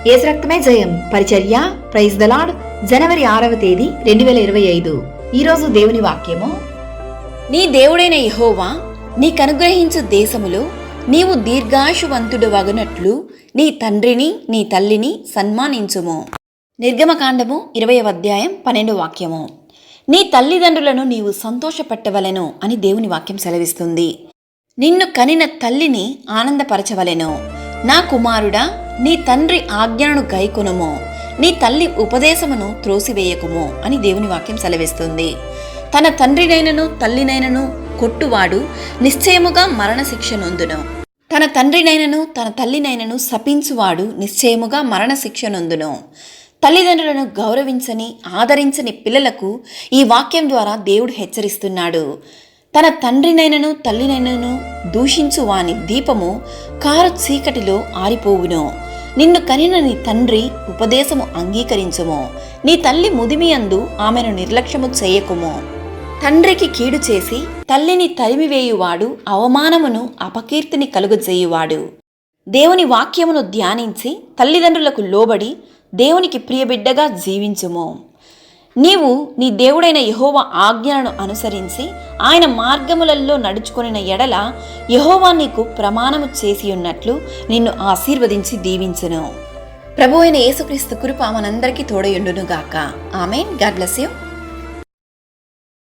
యేసు రక్తమే జయం పరిచర్య ప్రైజ్ ద లార్డ్. జనవరి 6వ తేదీ 2025. ఈరోజు దేవుని వాక్యము, నీ దేవుడైన యెహోవా నీకనుగ్రహించు దేశములో నీవు దీర్ఘాయువంతుడు వగునట్లు నీ తండ్రిని నీ తల్లిని సన్మానించుము. నిర్గమకాండము 20వ అధ్యాయం 12వ వాక్యము. నీ తల్లిదండ్రులను నీవు సంతోషపెట్టవలెను అని దేవుని వాక్యం సెలవిస్తుంది. నిన్ను కనిన తల్లిని ఆనందపరచవలెను. నా కుమారుడా, నీ తండ్రి ఆజ్ఞను గైకొనుము, నీ తల్లి ఉపదేశమును త్రోసివేయకుము అని దేవుని వాక్యం సెలవిస్తుంది. తన తండ్రినైనను తల్లినైనను కొట్టువాడు నిశ్చయముగా మరణశిక్ష నొందును. తన తండ్రినైనను తన తల్లినైనను శపించువాడు నిశ్చయముగా మరణశిక్ష నొందును. తల్లిదండ్రులను గౌరవించని ఆదరించని పిల్లలకు ఈ వాక్యం ద్వారా దేవుడు హెచ్చరిస్తున్నాడు. తన తండ్రినైనను తల్లినైనను దూషించు వాని దీపము కారు చీకటిలో ఆరిపోవును. నిన్ను కనిన నీ తండ్రి ఉపదేశము అంగీకరించుము. నీ తల్లి ముదిమియందు ఆమెను నిర్లక్ష్యము చేయకుము. తండ్రికి కీడు చేసి తల్లిని తరిమివేయువాడు అవమానమును అపకీర్తిని కలుగజేయువాడు. దేవుని వాక్యమును ధ్యానించి తల్లిదండ్రులకు లోబడి దేవునికి ప్రియబిడ్డగా జీవించుము. నీవు నీ దేవుడైన యెహోవా ఆజ్ఞలను అనుసరించి ఆయన మార్గములలో నడుచుకొనిన ఎడల యెహోవా నీకు ప్రమాణము చేసి ఉన్నట్లు నిన్ను ఆశీర్వదించి దీవించును. ప్రభువైన యేసుక్రీస్తు కృప మనందరికీ తోడయుండును గాక. ఆమేన్. God bless you.